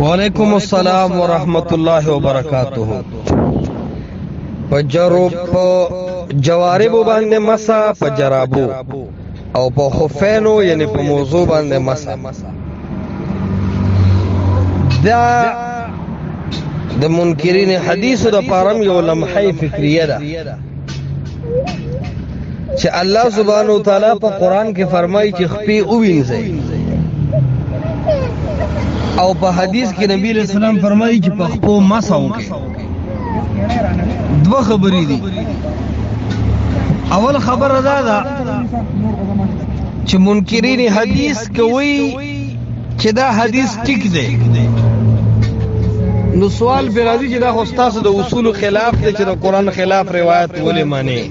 وعلیکم السلام ورحمت الله وبرکاتہ. جوارب باندې مسا په جرابو او په خفینو یعنی په موضوع باندې مسا دا د منکرین حدیث د پارم یو لمحه فکریه ده چې الله سبحانه وتعالی په قران کې فرمایي چې خپې اووینځي او په حدیث کې نبی رسول الله فرمایي چې په خپو مسا وکړي. دوه خبرې دي. اول خبره ده چې منکرین حدیث کوي چې دا حدیث ټیک دی. نو سوال به راځي چې دا خو تاسو د اصول خلاف دی چې د قران خلاف روایت ولې معنی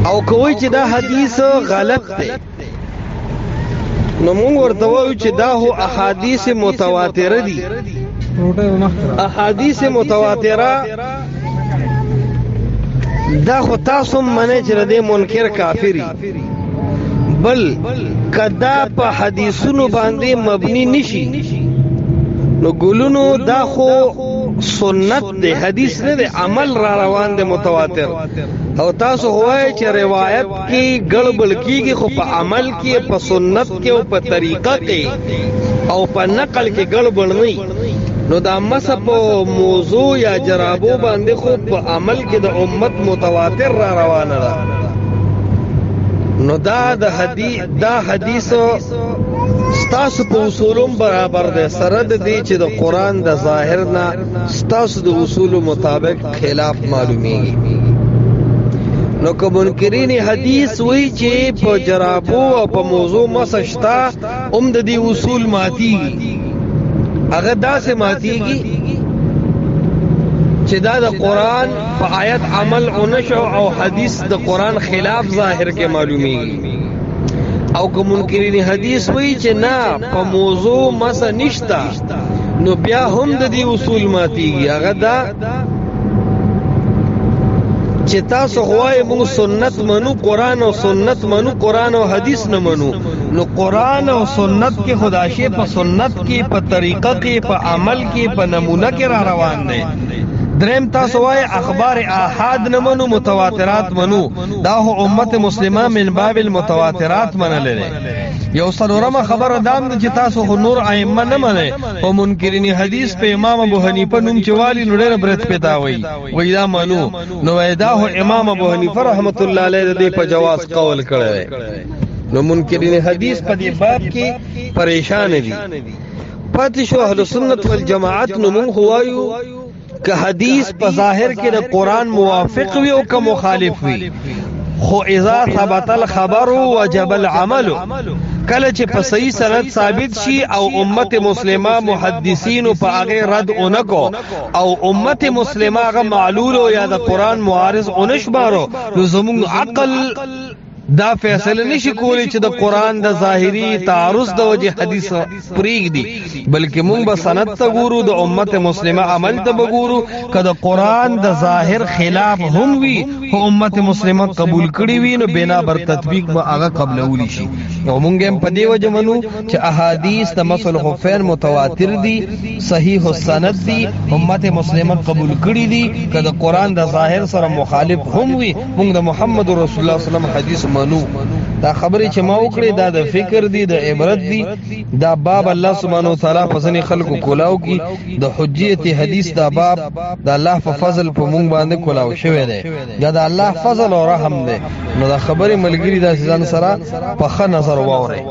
او کوي چې دا حدیث غلط دی. نو مونږ ورته وایو چې دا هو احادیث متواتره دي. احادیث متواتره دا خو تاسو منه چې د منکر کافری بل کدا په حدیثونو باندې مبني نشي نو ګولونو دا خو سنت دی، حدیث نه دی، عمل را روان دی متواتر. او تاسو وایي چې روایت کې ګړبړ کیږي خو په عمل کې په سنت کې او په طریقه کې او په نقل کې ګړبړ نه. نو دا مسه په موضوع یا جرابو باندې خو په عمل کې د امت متواتر را روانه ده. نو دا حدیث ستاسو په اصولم برابر ده سره د دې چې د قران د ظاهر نه ستاسو د اصول مطابق خلاف معلومیږي. نو که منکرین حدیث وی چې په جرابو او په موضوع مسشتا د دې اصول ماتیږي، هغه داسې ماتیږي چې دا د قران په آیت عمل اونشو او حدیث د قران خلاف ظاهر کې معلومیږي. او که منکرین حدیث وی چې نه په موضوع مسا نشتا نو بیا هم د دې اصول ماتیږي. هغه دا چې تاسو غواړئ موږ سنت منو، قران او سنت منو، قران او حدیث نه منو. نو قران او سنت کې خدا شی په سنت کې په طریقه کې په عمل کې په نمونه کې را روان دي. دریم تاسو وای اخبار احاد نه منو، متواترات منو. دا هو امت مسلمه من باب المتواترات منل. یو څلورمه خبره دام چې تاسو نور ائمه نه منئ او منکرین حدیث په امام ابو حنیفه نوم چوالی نړۍ برت پتا وای دا منو. نو دا هو امام ابو حنیفه رحمت الله علیه د په جواز قول کړی. نو منکرین حدیث په دې باب کې پریشان دي. پاتې شو اهل سنت والجماعت نو مونږ وایو که حدیث په ظاهر کې د قران موافق وي او که مخالف وي، خو اذا ثبت الخبر وجب العمل. کله چې په صحیح سند ثابت شي او امت مسلمه محدثین په هغه رد اونکو او امت مسلمه هغه معلول او یا د قران معارض اونشبارو، نو زموږ عقل دا فیصله نشي کولی چې د قران د ظاهری تعارض د وجه حدیث پریږدي، بلکې مونږ به سند ته ګورو، د امت مسلمه عمل ته ګورو. که د قران د ظاهر خلاف هم وي خو امت مسلمه قبول کړي وي نو بنا بر تطبیق به هغه قبلولی شي. او مونږ هم په دې وجه منو چې احادیث د مسل خفین متواتر دي، صحیح السند دي، امت مسلمه قبول کړي دي. که د قران د ظاهر سره مخالف هم وي مونږ د محمد رسول الله صلی الله علیه وسلم حدیث منو. دا خبرې چې ما وکړې دا د فکر دي، د عبرت دي. دا باب الله سبحانه وتعالی په ځنې خلکو کولاو کی د حجیت حدیث دا باب د الله په فضل په مونږ باندې کولاو شوی دی. دا د الله فضل او رحم دی. نو دا خبرې ملګری دا ځان سره په ښه نظر واورئ.